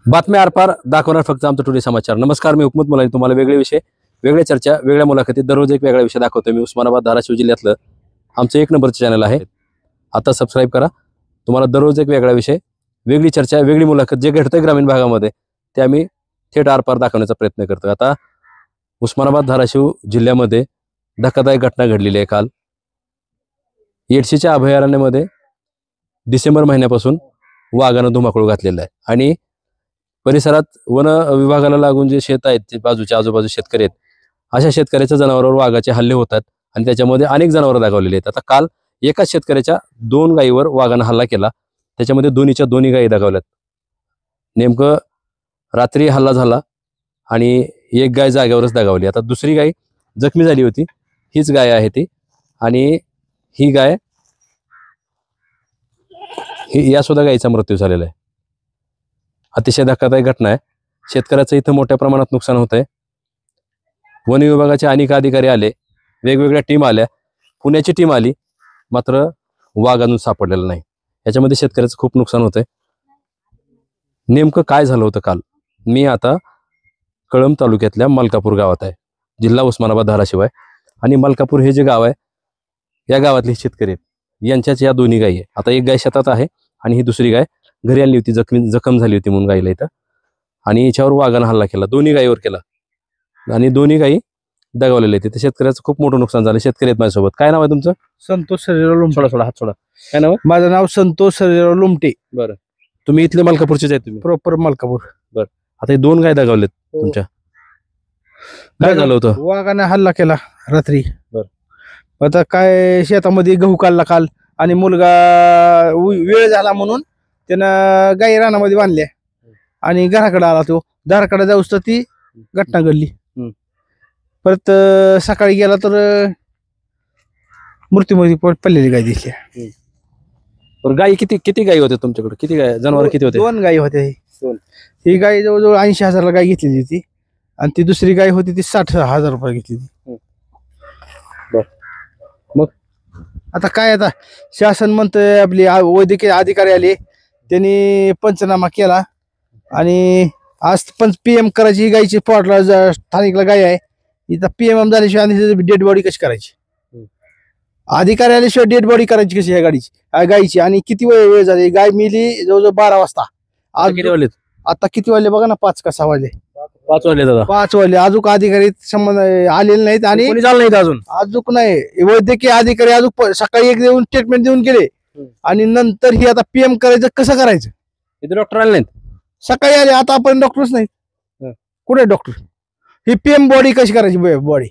बातम्या आरपार दाखवणार फक्त आमचं टुडे समाचार. नमस्कार, मी हुकमत मुलानी. तुम्हाला वेगळे विषय, वेगळ्या चर्चा, वेगळ्या मुलाखती, दररोज एक वेगळा विषय दाखवतो. मी उस्मानाबाद धाराशिव जिल्ह्यातलं आमचं 1 नंबरचं चॅनल आहे. आता सबस्क्राईब करा. तुम्हाला दररोज एक वेगळा विषय, वेगळी चर्चा, वेगळी मुलाखत, जे घडतं ग्रामीण भागामध्ये ते आम्ही थेट आरपार दाखवण्याचा प्रयत्न करतो. आता उस्मानाबाद धाराशिव जिल्ह्यामध्ये धक्कादायक घटना घडलेली आहे. काल येडशीच्या अभयारण्यामध्ये डिसेंबर महिन्यापासून वाघानं धुमाकूळ घातलेला आहे आणि परिसरात वन विभागाला लागून जे शेत आहेत, ते बाजूच्या आजूबाजू शेतकरी आहेत, अशा शेतकऱ्याच्या जनावरांवर वाघाचे हल्ले होतात आणि त्याच्यामध्ये अनेक जनावरं दाखवलेली आहेत. आता काल एकाच शेतकऱ्याच्या 2 गायीवर वाघानं हल्ला केला. त्याच्यामध्ये दोन्ही गायी दाखवल्यात. नेमकं रात्री हल्ला झाला आणि एक गाय जागेवरच दगावली. आता दुसरी गाय जखमी झाली होती. हीच गाय आहे ती, आणि ही गाय या सुद्धा गायीचा मृत्यू झालेला आहे. अतिशय धक्कादायक घटना आहे. शेतकऱ्याचं इथं मोठ्या प्रमाणात नुकसान होत आहे. वन विभागाचे अनेक अधिकारी आले, वेगवेगळ्या टीम आल्या, पुण्याची टीम आली, मात्र वाघ अजून सापडलेला नाही. याच्यामध्ये शेतकऱ्याचं खूप नुकसान होतंय. नेमकं काय झालं होतं काल? मी आता कळंब तालुक्यातल्या मलकापूर गावात आहे. जिल्हा उस्मानाबाद धाराशिव आहे. आणि मलकापूर हे जे गाव आहे, या गावातले शेतकरी आहेत, यांच्याच या दोन्ही गायी आहे. आता एक गाय शेतात आहे आणि ही दुसरी गाय घरी आणली होती. जखम झाली होती म्हणून गायीला इथं, आणि याच्यावर वाघानं हल्ला केला, दोन्ही गायीवर केला आणि दोन्ही गायी दगावलेले आहेत. शेतकऱ्याचं खूप मोठं नुकसान झालं. शेतकरी आहेत माझ्यासोबत. काय नाव आहे तुमचं? संतोष सर्जेराव लुमटे. सोडा हात सोडा. काय नाव आहे? माझं नाव संतोष सर्जेराव लुमटे. बरं, तुम्ही इथले मलकापूरचेच आहे? तुम्ही प्रॉपर मलकापूर. आता हे 2 गाय दगावलेत तुमच्या. काय झालं होतं? वाघाने हल्ला केला रात्री. बरं. आता काय शेतामध्ये गहू काढला काल, आणि मुलगा वेळ झाला म्हणून त्यानं गाई रानामध्ये बांधल्या आणि घराकडे आला. तो दाराकडे जाऊस तर ती घटना घडली. परत सकाळी गेला तर मृत्यूमध्ये पडलेली गाय दिसली. गाई किती गाई होते तुमच्याकडे? किती गाय जनावर किती होते? 2 गायी होत्या. दोन. ही गाय जवळजवळ 80,000ला गाय घेतलेली होती, आणि ती दुसरी गाय होती ती 60,000 रुपये घेतली. मग आता काय, आता शासन म्हणतंय, आपली वैद्यकीय अधिकारी आले, त्यांनी पंचनामा केला आणि आज PM करायची. ही गायची पॉटला स्थानिकला गाय आहे, इथं PM झाल्याशिवाय डेड बॉडी कशी करायची? अधिकारी आल्याशिवाय डेड बॉडी करायची कशी ह्या गायची? आणि किती वेळ झाली? गाय मिली जवळजवळ 12 वाजता. आज किती वाजले? आता किती वाजले बघा ना, 5 का 6 वाजले. 5 वाजले दादा. 5 वाजले. अजून अधिकारी संबंध आलेले नाहीत, आणि कोणी झालं नाही अजून. अजून नाही. वैद्यकीय अधिकारी अजून सकाळी एक देऊन ट्रीटमेंट देऊन गेले, आणि नंतर ही आता PM करायचं कसं करायचं? इथे डॉक्टर आले नाहीत. सकाळी आले, आता आपण डॉक्टरच नाहीत. कुठे डॉक्टर? ही PM बॉडी कशी करायची? बॉडी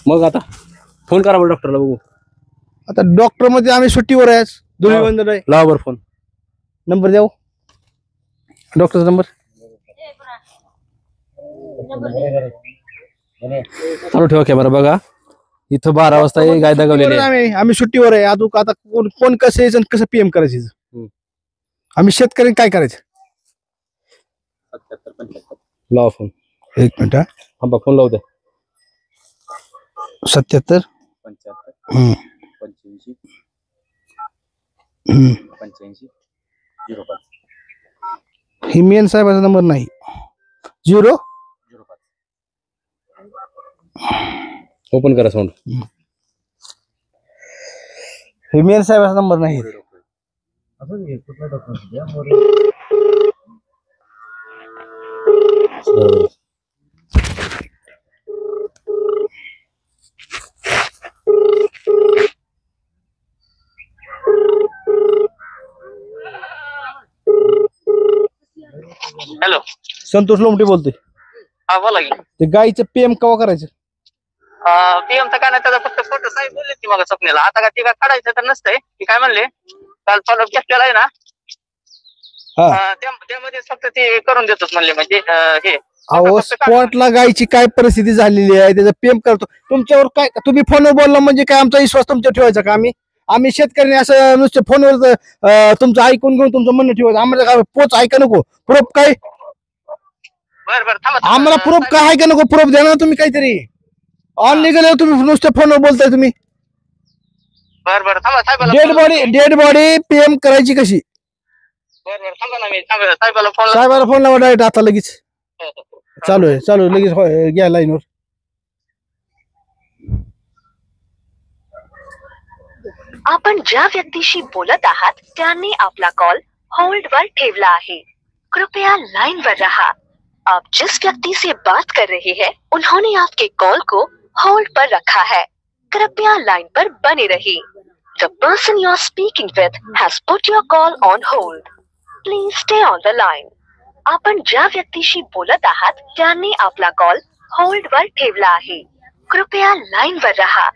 मग आता फोन करा बरं डॉक्टरला, बघू. आता डॉक्टर मध्ये आम्ही सुट्टीवर आहे, धुळीवंदन आहे. लावा बरं फोन. नंबर द्याव, डॉक्टरचा नंबर. चालू ठेवा कॅमेरा. बघा, इथं 12 वाजता ही गाय दगावलेली आहे. आम्ही सुट्टीवर आहे. अजून आता कोण कसं यायचं, कसं PM करायचं? आम्ही शेतकरी काय करायचं? लावा फोन. 1 मिनिट. थांबा, फोन लावू द्या. 77 75 85 85 05. ही मेन साहेबाचा नंबर नाही. 0 ओपन करा साऊंड. हे मेन साहेबाचा नंबर नाही. हॅलो, संतोष लोमटे बोलतोय. हा बोला की. ते गायचं PM केव्हा करायचं? PM चा काय नाही, त्याचा फक्त फोटो साहेब बोलले ती मग स्वप्नेला. आता का ती काय काढायचं तर नसतंय. ती काय म्हणले, काल फॉलोअप घेतलेला आहे ना, त्यामध्ये फक्त ते करून देतोच म्हणले. म्हणजे हे अहो, स्पॉटला गायची काय परिस्थिती झालेली आहे त्याचं PM करतो. तुमच्यावर काय, तुम्ही फोनवर बोलला म्हणजे काय आमचा विश्वास तुमच्यावर ठेवायचा का? आम्ही शेतकऱ्यांनी असं नुसतं फोनवर तुमचं ऐकून घेऊन तुमचं म्हणणं ठेवायचं? आम्हाला काय पोच ऐका नको? प्रूफ काय? आम्हाला प्रूफ काय आहे का नको? प्रूफ द्या ना तुम्ही काहीतरी. ऑन लिगल तुम्ही नुसतं फोनवर बोलताय तुम्ही. बरं थांबा साहेबाला डेड बॉडी पीएम करायची कशी? बरं थांबा ना, मी साहेबाला फोन साहेबाला फोन लावा डायरेक्ट आता लगेच. चालू आहे लगेच घ्या लाईनवर. आपण ज्या व्यक्तीशी बोलत आहात त्यांनी आपला कॉल होल्ड वर ठेवला आहे. कृपया लाइन पर रहा. आप जिस व्यक्ति से बात कर रहे हैं उन्होंने आपके कॉल को होल्ड पर रखा है. कृपया लाइन पर बने रहिए. The person you are speaking with has put your call on hold. Please stay on the line. आपण ज्या व्यक्तीशी बोलत आहात त्यांनी आपला कॉल होल्ड वर ठेवला आहे. कृपया लाइन पर रहा.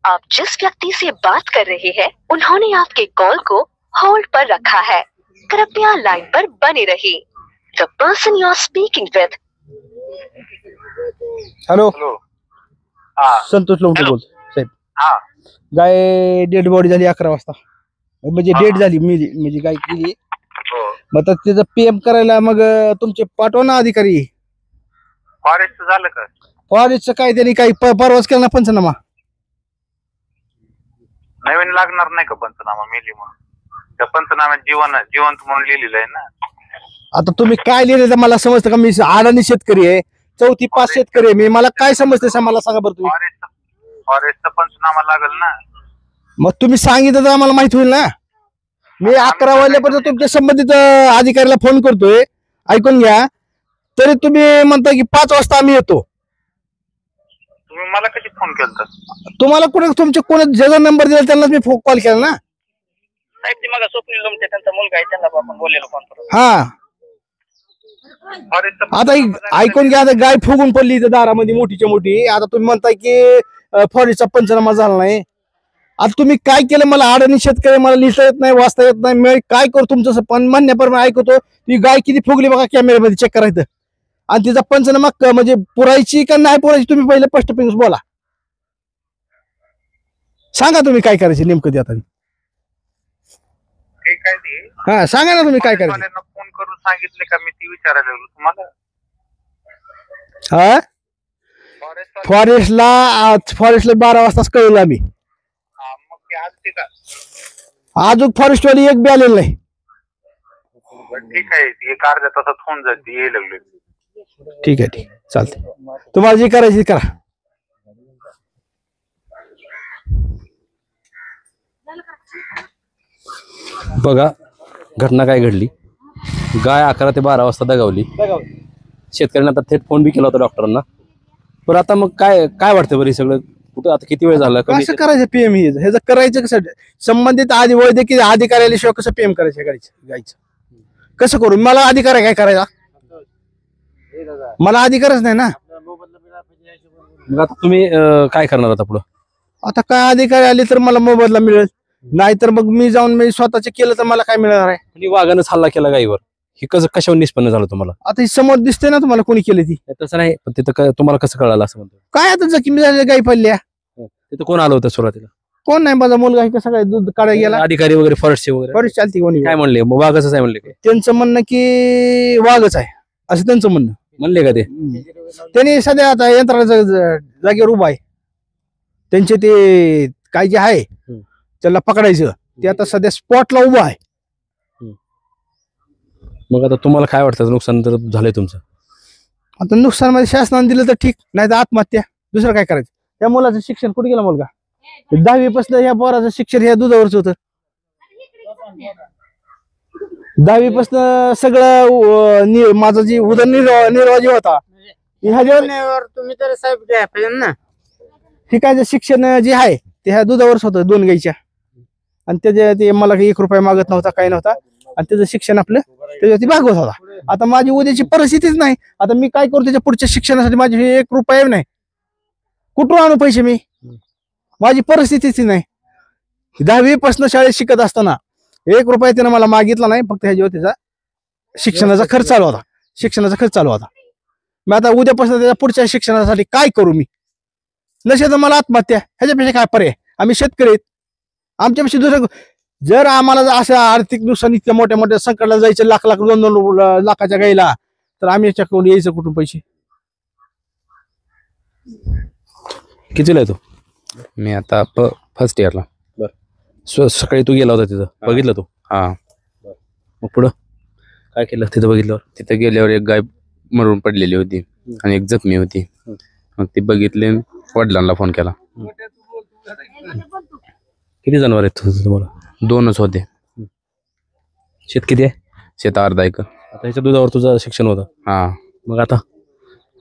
आप जिस व्यक्ति से बात कर रहे हैं उन्होंने आपके कॉल को होल्ड पर रखा है. कृपया लाइन पर बने रहिए. The person you are speaking with. Hello, हा संतोष लोमटे Hello. बोलतो साहेब. हा गाय डेड बॉडी झाली 11 वाजता, म्हणजे डेड झाली मेली, म्हणजे गाय गेली. हो. मग आता त्याचं पीएम करायला मग तुमचे पाठवा ना अधिकारी. फॉरेस्ट झालं का? फॉरेस्टचं काय त्यांनी काही परवाच केला ना पंचनामा. नवीन लागणार नाही का पंचनामा मेली म्हणून? त्या पंचनाम्यात जिवंत म्हणून लिहिलेलं आहे ना. आता तुम्ही काय लिहिलं तर मला समजतं का? मी अडाणी शेतकरी आहे, 4-5 शेतकरी आहे मी, मला काय समजतं मला सांगा बरं तुम्ही. फॉरेस्टचा पंचनामा लागल ना. मग तुम्ही सांगितलं तर आम्हाला माहित होईल ना. मी 11 वाजल्यापर्यंत तुमच्या संबंधित अधिकाऱ्याला फोन करतोय, ऐकून घ्या. तरी तुम्ही म्हणता की 5 वाजता आम्ही येतो. तुम्ही मला कधी फोन केलता? तुम्हाला कुठे तुमचे कोण ज्याचा नंबर दिला त्यांना मी कॉल केला ना. साहेब ती मग स्वप्नील लोमटे त्यांचा मुलगा आहे, त्यांना आपण बोललेलो फोन करून. हा, आता ऐकून घ्या. आता गाय फुगून पडली इथं दारामध्ये मोठीच्या मोठी. आता तुम्ही म्हणताय की फॉरेस्टचा पंचनामा झाला नाही. आता तुम्ही काय केलं? मला अडाणी शेतकरी, मला लिहिता येत नाही, वाचता येत नाही, मी काय करू? तुमचं पण म्हणण्याप्रमाणे ऐकतो. ती गाय किती फुगली बघा, कॅमेऱ्यामध्ये चेक करायचं. आणि तिचा पंचनामा म्हणजे पुरायची का नाही पुरायची तुम्ही पहिले स्पष्टपणे बोला. सांगा तुम्ही काय करायचे नेमकं ते आता. ठीक आहे ती. हा, सांगा ना तुम्ही काय करायचं. फोन करून सांगितले का? मी ती विचारायला लागलो तुम्हाला. हा, फॉरेस्टला 12 वाजताच कळवलं आम्ही. मग ते आज ते का? अजून फॉरेस्टवाली एक बी आलेलं नाही. ठीक आहे, एक अर्ध्या तासात होऊन जाते, ये लागले. ठीक आहे, चालते. तुम्हाला जे करायची करा. बघा घटना काय घडली. गाय 11 ते 12 वाजता दगावली. शेतकऱ्यांना आता थेट फोन बी केला होता डॉक्टरांना. पण आता मग काय वाटतं बरं हे सगळं? कुठं आता किती वेळ झाला? कसं करायचं पीएम? ह्याचं करायचं कसं? संबंधित वैद्यकीय अधिकारी शिवाय कसं पीएम करायचं गायचं? कसं करू? मला अधिकार आहे काय करायचा? मला अधिकारच नाही ना. मग आता तुम्ही काय करणार आता पुढं? आता काय अधिकारी आले तर मला मोबदला मिळेल, नाहीतर मग मी जाऊन मी स्वतःच केलं तर मला काय मिळणार आहे? आणि वाघानं हल्ला केला गायीवर, हे कसं कशावर निष्पन्न झालं तुम्हाला? आता ही समोर दिसते ना तुम्हाला कोणी केली ती. तसं नाही, पण तिथं तुम्हाला कसं कळालं असं म्हणतो? काय आता जखमी झालेल्या गायी पडल्या. तिथं कोण आलं होतं सुरुवातीला? कोण नाही, माझा मुलगा आहे कसं काय दूध काढायला गेला. अधिकारी वगैरे फॉरेस्टचे वगैरे फॉरेस्ट चालती कोणी काय म्हणले? मग वाघाचं काय म्हणले? काय त्यांचं म्हणणं की वाघच आहे असं त्यांचं म्हणणं. म्हणले का ते? त्यांनी सध्या आता यंत्राच्या जागेवर उभा आहे. त्यांचे ते काय जे आहे त्याला पकडायचं, ते आता सध्या स्पॉटला उभं आहे. मग आता तुम्हाला काय वाटतं? नुकसान तर झालंय तुमचं. आता नुकसान मध्ये शासनाने दिलं तर ठीक, नाही तर आत्महत्या. दुसरं काय करायचं? त्या मुलाचं शिक्षण कुठे गेला मुलगा? 10वी पासून ह्या पोराचं शिक्षण ह्या दुधावरच होतं. 10वी पासून सगळं माझा जी उदरनिर्वाह जे होता ह्याच्यावर तुम्ही तर साहेब द्या पाहिजे ना. शिकायचं शिक्षण जे आहे ते ह्या दुधावरच होतं, 2 गाईच्या. आणि त्याच्या ते मला 1 रुपया मागत नव्हता, काही नव्हता. आणि त्याचं शिक्षण आपलं त्याच्यावरती भागवत होता. आता माझी उद्याची परिस्थितीच नाही. आता मी काय करू? त्याच्या पुढच्या शिक्षणासाठी माझे 1 रुपया नाही. कुठून आणू पैसे मी? माझी परिस्थितीच नाही. 10वी पासून शाळेत शिकत असताना 1 रुपया त्यानं मला मागितला नाही. फक्त ह्याच्यावर त्याचा शिक्षणाचा खर्च चालू होता. मी आता उद्यापासून त्याच्या पुढच्या शिक्षणासाठी काय करू मी? नसेल तर मला आत्महत्या, ह्याच्यापेक्षा काय पर्याय? आम्ही शेतकरी आहेत, आमच्यापेक्षा दुसरं. जर आम्हाला असं आर्थिक नुकसान इतक्या मोठ्या मोठ्या संकटाला जायचं, लाख 2 लाखाच्या गाईला, तर आम्ही याच्याकडून यायचं कुठून पैसे? कितीला आहे तो? मी आता फर्स्ट इयरला. सकाळी तू गेला होता तिथं बघितलं तू? हा. मग पुढं काय केलं तिथं बघितल्यावर? तिथे गेल्यावर एक गाय मरून पडलेली होती आणि एक जखमी होती. मग ती बघितली, वडिलांना फोन केला. किती जनावर आहेत तुम्हाला? 2च होते. शेत किती आहे? शेत अर्धा एकर. आता ह्याच्या दुधावर तुझं शिक्षण होतं, हा. मग आता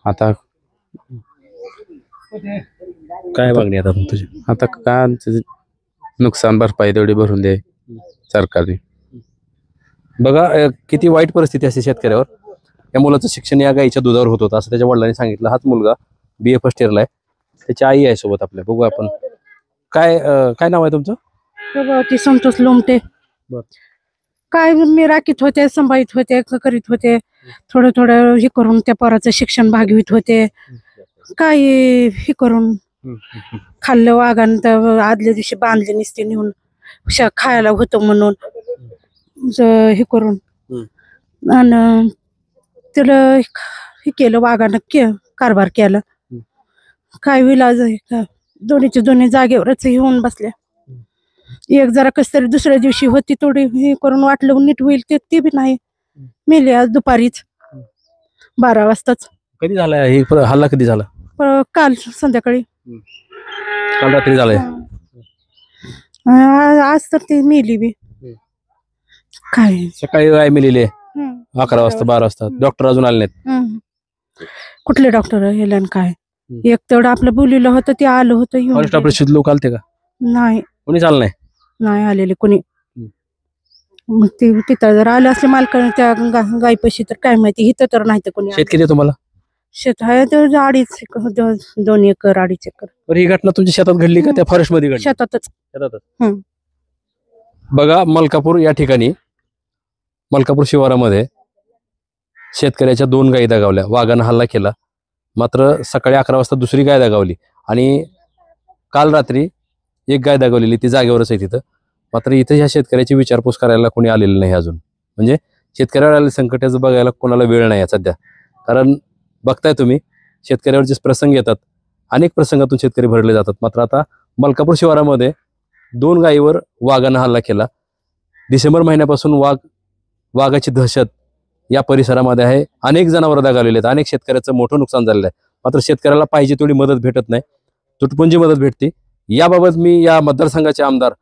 आता काय मागणी आता तुझी? आता काय आमचं नुकसान भरपाई तेवढी भरून दे सरकारने. बघा किती वाईट परिस्थिती असते शेतकऱ्यावर. या मुलाचं शिक्षण या गाईच्या दुधावर होत होतं असं त्याच्या वडिलांनी सांगितलं. हाच मुलगा BA फर्स्ट इयरला आहे, त्याची आई आहे सोबत आपल्या. बघू आपण काय नाव आहे तुमचं? प्रभावती संतोष लोमटे. बर. काय मी राखीत होते, सांभाळीत होते, करीत होते, थोडं थोडं हे करून त्या पोराचं शिक्षण भागवीत होते. काय हे करून खाल्लं वाघान तर आदल्या दिवशी बांधले नसते नेऊन खायला होतं म्हणून हे करून आणि त्याला हे केलं वाघानं कारभार केला. काय विलाज आहे का? दोन्हीच्या दोन्ही जागेवरच येऊन बसल्या. एक जरा कस तरी दुसऱ्या दिवशी होती थोडी हे करून वाटलं नीट होईल ते बी नाही. मेली आज दुपारीच 12 वाजताच. कधी झालाय हे हल्ला? कधी झाला? काल संध्याकाळी. काल रात्री झालाय. आज तर ती मेली बी. काय सकाळी गाय मेलेली आहे 11 वाजता 12 वाजता. डॉक्टर अजून आले नाहीत. कुठले डॉक्टर गेले काय? एक तेवढं आपलं बोलिलं होतं ते आलं होतं येऊन फॉरेस्ट गेलं. ऑपरेशन लोक आलते का? नाही कोणी चाललं नाही? नाही आलेले कोणी. मग ते तिथं जर आले असले मालकाने त्या गायपाशी तर काय माहिती. इथं तर नाही तर कोणी शेत किती आहे तुम्हाला? शेत आहे तर 2 एकर 2.5 एकर बरं, ही घटना तुमच्या शेतात घडली का त्या फॉरेस्ट मध्ये घडली? शेतातच. हम्म. बघा मलकापूर या ठिकाणी, मलकापूर शिवारामध्ये शेतकऱ्याच्या 2 गायी दगावल्या. वाघानं हल्ला केला. मात्र सकाळी 11 वाजता दुसरी गाय दगावली आणि काल रात्री एक गाय दगावलेली, ती जागेवरच आहे तिथं. मात्र इथं ह्या शेतकऱ्याची विचारपूस करायला कोणी आलेलं नाही अजून. म्हणजे शेतकऱ्यावर आलेलं संकटाचं बघायला कोणाला वेळ नाही आहे सध्या. कारण बघताय तुम्ही शेतकऱ्यावर जे प्रसंग येतात, अनेक प्रसंगातून शेतकरी भरले जातात. मात्र आता मलकापूर शिवारामध्ये 2 गायीवर वाघानं हल्ला केला. डिसेंबर महिन्यापासून वाघाची दहशत या परिसरामध्ये आहे. अनेक जनावरं दगावलेली आहेत. अनेक शेतकऱ्याचं मोठं नुकसान झालेलं आहे. मात्र शेतकऱ्याला पाहिजे तेवढी मदत भेटत नाही, तुटपुंजी मदत भेटते. याबाबत मी या मतदारसंघाचे आमदार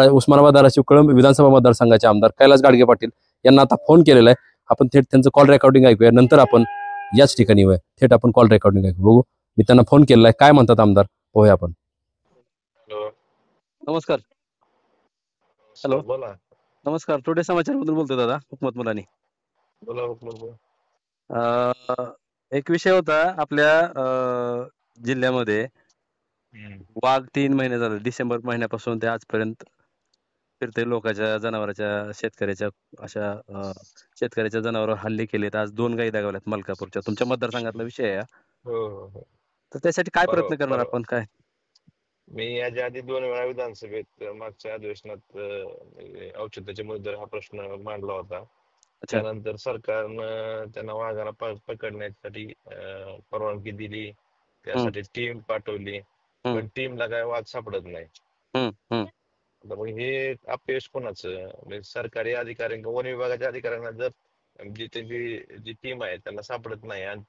उस्मानाबाद धाराशिव कळंब विधानसभा मतदारसंघाचे आमदार कैलास गाडगे पाटील यांना आता फोन केलेला आहे. आपण थेट त्यांचं कॉल रेकॉर्डिंग ऐकूया. नंतर आपण याच ठिकाणी येऊया, थेट आपण कॉल रेकॉर्डिंग ऐकू. बघू मी त्यांना फोन केलेला आहे, काय म्हणतात आमदार पाहूया आपण. नमस्कार. हॅलो, बोला. नमस्कार. टुडे समाचार मधून बोलतोय दादा, हुकमत मुलानी. एक विषय होता आपल्या जिल्ह्यामध्ये. वाघ 3 महिने झाले, डिसेंबर महिन्यापासून ते आजपर्यंत फिरते लोकांच्या, जनावरांच्या, शेतकऱ्याच्या शेतकऱ्याच्या जनावरांवर हल्ले केलेत. आज 2 गायी दगावल्यात मलकापूरच्या. तुमच्या मतदारसंघातला विषय आहे हा. हो. तर त्यासाठी काय प्रयत्न करणार बरोबर. आपण? काय मी याच्या आधी 2 वेळा विधानसभेत मागच्या अधिवेशनात औचित्याच्या मुद्द्यावर हा प्रश्न मांडला होता. अच्छा. त्यानंतर सरकारनं त्यांना वाघाला पकडण्यासाठी परवानगी दिली, त्यासाठी टीम पाठवली, पण टीमला काय वाघ सापडत नाही. आता मग हे अपयश कोणाचं? म्हणजे सरकारी अधिकारी, वन विभागाच्या अधिकाऱ्यांना जर त्यांची जी टीम आहे त्यांना सापडत नाही, आणि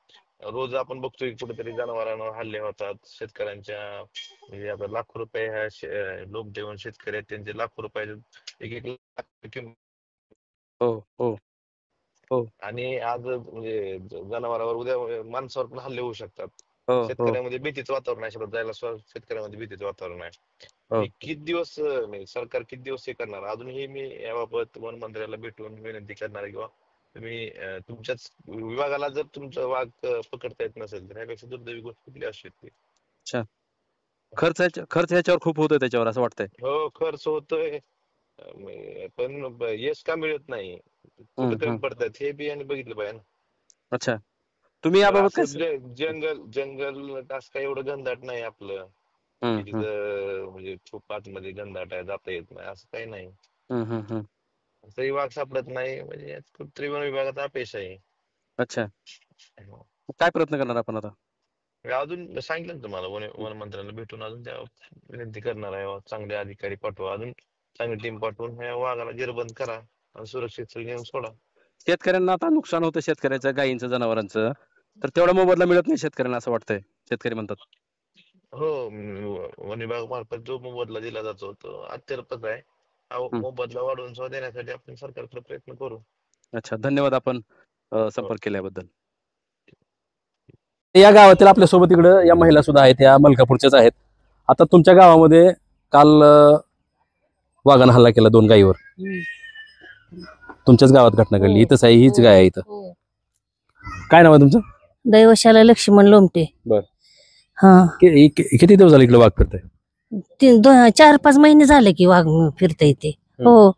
रोज आपण बघतोय कुठेतरी जनावरांवर हल्ले होतात, शेतकऱ्यांच्या म्हणजे आपल्या लाखो रुपये ह्या लोक देऊन शेतकरी आहेत त्यांचे लाखो रुपये, 1-1 लाख किंमत. आणि आज म्हणजे जनावरांवर उद्या माणसावर पण हल्ले होऊ शकतात. शेतकऱ्यामध्ये भीतीचं वातावरण आहे, शेतात जायला शेतकऱ्यामध्ये भीतीचं वातावरण आहे. हे किती दिवस म्हणजे सरकार किती दिवस हे करणार? अजूनही मी याबाबत वन मंत्र्याला भेटून विनंती करणार आहे, किंवा तुम्ही तुमच्याच विभागाला जर तुमचा वाघ पकडता येत नसेल तर ह्यापेक्षा दुर्दैवी गोष्ट कुठली असू शकते? अच्छा, खर्च ह्याच्यावर खूप होतोय त्याच्यावर असं वाटतंय. हो, खर्च होतोय, पण यश का मिळत नाही? कुठे कमी पडतात हे बी आणि बघितलं पाहिजे ना. अच्छा, तुम्ही याबाबत काय? जंगल असं काही एवढं घनदाट नाही आपलं की तिथं म्हणजे खूप आतमध्ये घनदाट आहे, जाता येत नाही असं काही नाही. तरी वाघ सापडत नाही, म्हणजे कुठेतरी वन विभागाचा अपयश आहे. अच्छा, काय प्रयत्न करणार आपण आता? अजून सांगितलं ना तुम्हाला वन मंत्र्यांना भेटून अजून त्या विनंती करणार आहे, चांगले अधिकारी पाठवा, अजून चांगली टीम पाठवून ह्या वाघाला जेरबंद करा आणि सुरक्षित स्थळी नेऊन सोडा. शेतकऱ्यांना आता नुकसान होतं शेतकऱ्याचं, गायींचं, जनावरांचं, तर तेवढा मोबदला मिळत नाही शेतकऱ्यांना असं वाटतंय, शेतकरी म्हणतात. हो, वन विभाग मार्फत जो मोबदला दिला जातो तो अत्यल्पच आहे. मोबदला वाढवून सुद्धा देण्यासाठी आपण सरकारकडे प्रयत्न करू. अच्छा, धन्यवाद आपण संपर्क केल्याबद्दल. या गावातील आपल्यासोबत इकडं या महिला सुद्धा आहेत, या मलकापूरच्याच आहेत. आता तुमच्या गावामध्ये काल वाघानं हल्ला केला 2 गायीवर. तुमच्याच गावात घटना घडली, इथंच आहे, हीच गाय आहे इथं. काय नाव आहे तुमचं? दैवशाला लक्ष्मण लोमटे. बर. हा, किती दिवस झाले इकडे वाघ फिरताय? 4-5 महिने झाले की वाघ फिरता येते. हो,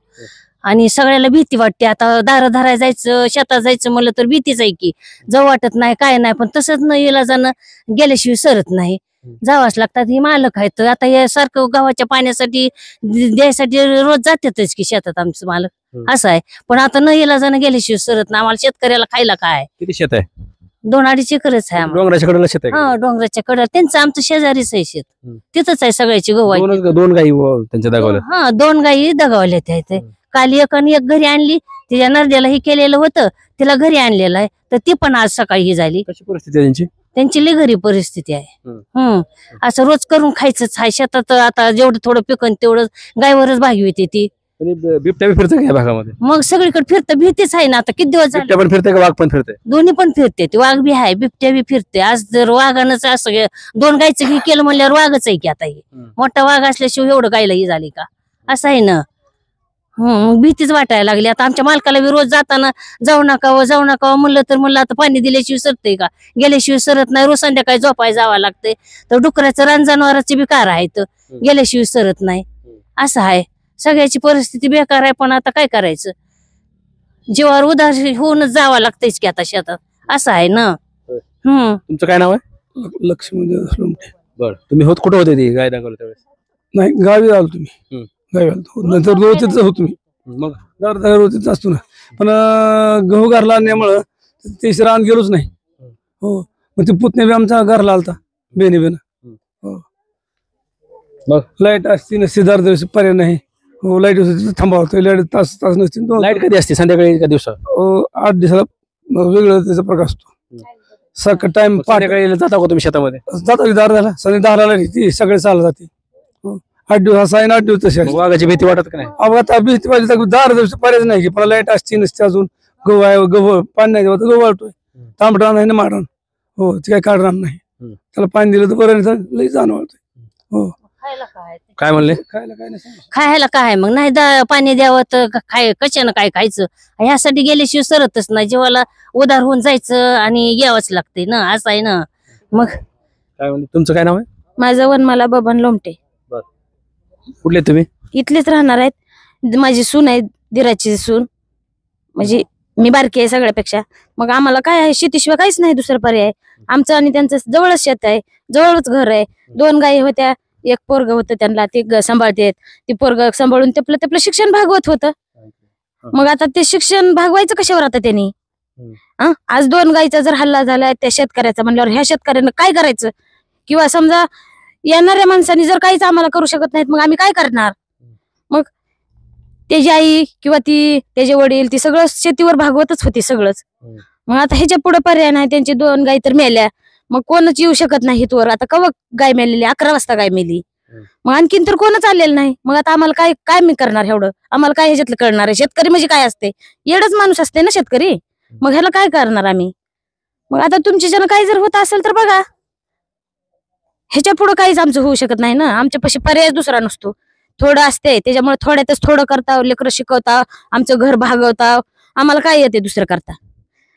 आणि सगळ्याला भीती वाटते. आता दारं धरायला जायचं, शेतात जायचं म्हणलं तर भीतीच आहे की, जाऊ वाटत नाही, काय नाही. पण तसंच न इलाजानं गेल्याशिवाय सरत नाही, जावंच लागतात. ही मालक आहेत, आता हे सारखं गावाच्या पाण्यासाठी द्यायसाठी रोज जातातच की शेतात आमचं मालक, असं आहे. पण आता न इलाजानं गेल्याशिवाय सरत नाही. आम्हाला शेतकऱ्याला खायला काय? किती शेत आहे? 2-2.5 एकरच आहे आम्हाला. डोंगराच्या कडेला शेत आहे? हा, डोंगराच्या कडेला. त्यांचं आमचं शेजारीच आहे शेत, तिथंच आहे सगळ्याची गहू आहे. 2 गायी त्यांच्या दाखवल्या? हा, 2 गायी दगावल्या त्या. काल एक आणि एक घरी आणली, तिच्या नरड्याला हे केलेलं होतं, तिला घरी आणलेलं आहे, तर ती पण आज सकाळी ही झाली. कशी परिस्थिती आहे त्यांची? त्यांची लई घरी परिस्थिती आहे. असं रोज करून खायचंच आहे. शेतात आता जेवढं थोडं पिकन तेवढं गायवरच भागविते ती. बिबट्या फिरते का या भागामध्ये? मग सगळीकडे फिरतं, भीतीच आहे ना. आता किती दिवस झाले. बिबट्या पण फिरते का वाघ पण फिरते? दोन्ही पण फिरते, ती वाघ बी आहे, बिबट्या बी फिरते. आज जर वाघानंच असं 2 गायचं हे केलं म्हणल्यावर वाघच आहे की. आता हे मोठा वाघ असल्याशिवाय एवढं गायला ही झाली का? असं आहे ना. मग भीतीच वाटायला लागली. आता आमच्या मालकाला बी रोज जाताना जाऊ नका म्हणलं तर म्हणलं आता पाणी दिल्याशिवाय सरतंय का? गेल्याशिवाय सरत नाही. रोज संध्याकाळी झोपाय जावं लागतंय. तर डुकराचं रान जनावरांचे बी कार आहेत, गेल्याशिवाय सरत नाही. असं आहे, सगळ्याची परिस्थिती बेकार आहे. पण आता काय करायचं, जीवावर उदार होऊनच जावं लागतंयच की आता शेतात, असं आहे ना. तुमचं काय नाव आहे? लक्ष्मण लोमटे. बरं, तुम्ही कुठं होते ती गाय दाखवली त्यावेळेस? नाही, गावी आलो तुम्ही, गावी आलो. नंतर रोजच होतो मी, मग रोजच असतो ना. पण गहू घरला आणल्यामुळं ते रान गेलोच नाही. हो, मग ते पुतण्या बी आमचा घरला आलता, बेने. हो, मग लाईट असती नसती, दर दिवशी पर्याय नाही. हो, लाईट थांबावतो, लाईट तास नसते. लाईट कधी असते, संध्याकाळी का दिवसा? 8 दिवसाला वेगळं त्याचा प्रकार असतो. सकाळ टाइम संध्याकाळी जाता का तुम्ही शेतामध्ये? जातो, दार झाला संध्या 10ला लाईट ती सगळे चालला जाते. 8 दिवस, 8 दिवस तसे. वाघाची भीती वाटत का नाही? आता भीती वाटली तर 10 दिवस पर्याय नाही की, पण लाईट असती नसते. अजून गहू आहे, गहू पाणी नाही देवा तर गहू वाळतोय, तांबडा नाही ना मारण. हो, ते काय काढणार नाही. त्याला पाणी दिलं तर बरं, नाही तर लई जाणवतोय. हो, काय म्हणले? खायला काय नाही. खायला काय मग नाही पाणी द्यावं तर कशानं काय खायचं? ह्यासाठी गेल्याशिवाय सरतच नाही. जीवाला उदार होऊन जायचं आणि यावंच लागतंय ना, असं आहे ना. मग काय म्हणले? तुमचं काय नाव आहे? माझं वनमाला बबन लोमटे. कुठले तुम्ही? इथलेच राहणार आहेत. माझी सून आहे, दिराची सून. म्हणजे मी बारकी आहे सगळ्यापेक्षा. मग आम्हाला काय आहे, शेतीशिवाय काहीच नाही दुसरं पर्याय. आमचं आणि त्यांचं जवळच शेत आहे, जवळच घर आहे. 2 गायी होत्या, एक पोरग होतं, त्यांना ते सांभाळते. ती पोरग सांभाळून आपलं शिक्षण भागवत होतं. मग आता ते शिक्षण भागवायचं कशावर आता त्यांनी? आज 2 गायीचा जर हल्ला झालाय त्या शेतकऱ्याचा म्हणल्यावर ह्या शेतकऱ्यानं काय करायचं? किंवा समजा येणाऱ्या माणसांनी जर काहीच आम्हाला करू शकत नाहीत, मग आम्ही काय करणार? मग त्याची आई किंवा त्याचे वडील ती सगळं शेतीवर भागवतच होती सगळंच. मग आता ह्याच्या पुढे पर्याय नाही. त्यांची 2 गायी तर मेल्या, मग कोणच येऊ शकत नाही इथवर. आता कवा गाय मेलेली? 11 वाजता गाय मेली. मग आणखीन तर कोणच आलेलं नाही. मग आता आम्हाला काय मी करणार एवढं? आम्हाला काय ह्याच्यातलं करणार आहे? शेतकरी म्हणजे काय असते? येडच माणूस असते ना शेतकरी. मग ह्याला काय करणार आम्ही? मग आता तुमच्या जण काही जर होत असेल तर बघा. ह्याच्या पुढे काहीच आमचं होऊ शकत नाही ना. आमच्यापाशी पर्याय दुसरा नसतो. थोडं असते, त्याच्यामुळे थोड्यातच थोडं करता, लेकरं शिकवता, आमचं घर भागवता. आम्हाला काय येते दुसरं करता?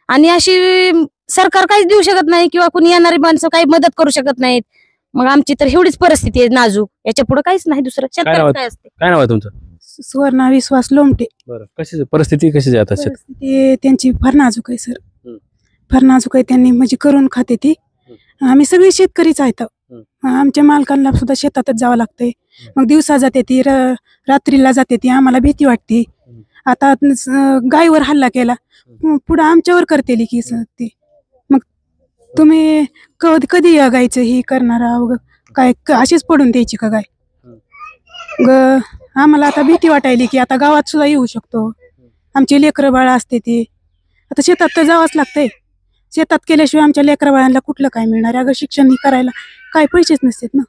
आणि अशी सरकार काहीच देऊ शकत नाही किंवा कुणी येणारी माणसं काही मदत करू शकत नाहीत. मग आमची तर एवढीच परिस्थिती आहे नाजूक. याच्या पुढे काहीच नाही दुसरं. शेतकऱ्याचं काय असते? काय नाव आहे तुमचं? सुवर्णा विश्वास लोमटे. बरं, कशी परिस्थिती कशी आहे आता? परिस्थिती त्यांची फार नाजूक आहे सर, फार नाजूक आहे. त्यांनी म्हणजे करून खाते ती. आम्ही सगळे शेतकरीच आहेत. आमच्या मालकांना सुद्धा शेतातच जावं लागतंय. मग दिवसा जाते ती, रात्रीला जाते ती. आम्हाला भीती वाटते. आता गायीवर हल्ला केला, पुढे आमच्यावर करतेली की ती. मग तुम्ही कधी कधी या गायचं ही करणारा काय अशीच पडून द्यायची का गाय आम्हाला आता भीती वाटायली की आता गावात सुद्धा येऊ शकतो. आमची लेकरं बाळ असते ती आता शेतात तर जावंच लागतंय. शेतात केल्याशिवाय आमच्या लेकरं बाळांना कुठलं काय मिळणार अगं शिक्षण करायला काय पैसेच नसतात ना.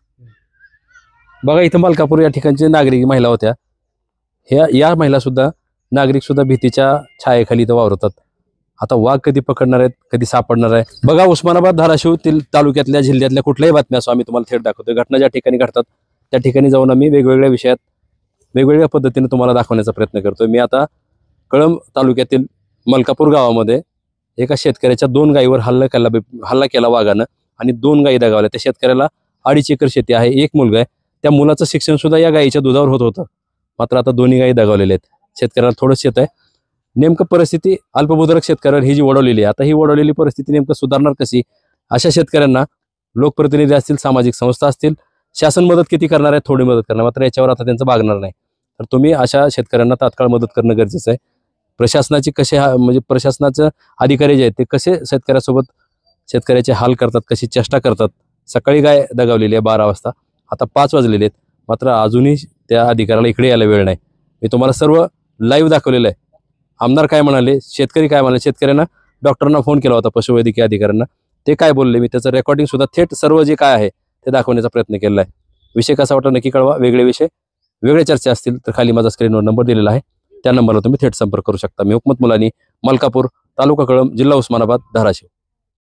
बघा इथं मलकापूर या ठिकाणचे नागरिक महिला होत्या. या महिला सुद्धा नागरिक सुद्धा भीतीच्या छायेखाली इथं वावरतात. आता वाघ कधी पकडणार आहेत, कधी सापडणार आहे. बघा उस्मानाबाद धाराशिव तालुक्यातल्या जिल्ह्यातल्या कुठल्याही बातम्या असो आम्ही तुम्हाला थेट दाखवतो. घटना ज्या ठिकाणी घडतात त्या ठिकाणी जाऊन आम्ही वेगवेगळ्या विषयात वेगवेगळ्या पद्धतीने तुम्हाला दाखवण्याचा प्रयत्न करतोय. मी आता कळंब तालुक्यातील मलकापूर गावामध्ये एका शेतकऱ्याच्या 2 गायीवर हल्ला केला वाघानं आणि 2 गायी दगावल्या. त्या शेतकऱ्याला 2.5 एकर शेती आहे, 1 मुलगा आहे. त्या मुलाचं शिक्षण सुद्धा या गायीच्या दुधावर होत होतं. मात्र आता 2 गायी दगावलेल्या आहेत. शेतकऱ्याला थोडंच शेत आहे. नेमकं परिस्थिती अल्पभूधारक शेतकऱ्यावर ही जी ओढवलेली आहे, आता ही ओढवलेली परिस्थिती नेमकं सुधारणार कशी? अशा शेतकऱ्यांना लोकप्रतिनिधी असतील, सामाजिक संस्था असतील, शासन मदत किती करणार आहे? थोडी मदत करणार. मात्र याच्यावर आता त्यांचं भागणार नाही. तर तुम्ही अशा शेतकऱ्यांना तात्काळ मदत करणं गरजेचं आहे. प्रशासनाचे म्हणजे प्रशासनाचे अधिकारी जे आहेत ते कसे शेतकऱ्याचे हाल करतात, कशी चेष्टा करतात. सकाळी गाय दगावलेली आहे 12 वाजता, आता 5 वाजलेले आहेत. मात्र अजूनही त्या अधिकाऱ्याला इकडे यायला वेळ नाही. मी तुम्हाला सर्व लाईव्ह दाखवलेलं आहे. आमदार काय म्हणाले, शेतकरी काय म्हणाले, शेतकऱ्यांना डॉक्टरांना फोन केला होता, पशुवैद्यकीय अधिकाऱ्यांना, ते काय बोलले, मी त्याचं रेकॉर्डिंग सुद्धा थेट सर्व जे काय आहे ते दाखवण्याचा प्रयत्न केलेला आहे. विषय कसा वाटला नक्की कळवा. वेगळे विषय वेगळे चर्चा असतील तर खाली माझा स्क्रीनवर नंबर दिलेला आहे, त्या नंबरला तुम्ही थेट संपर्क करू शकता. मी हुकमत मुलानी, मलकापूर, तालुका कळंब, जिल्हा उस्मानाबाद, धाराशिव.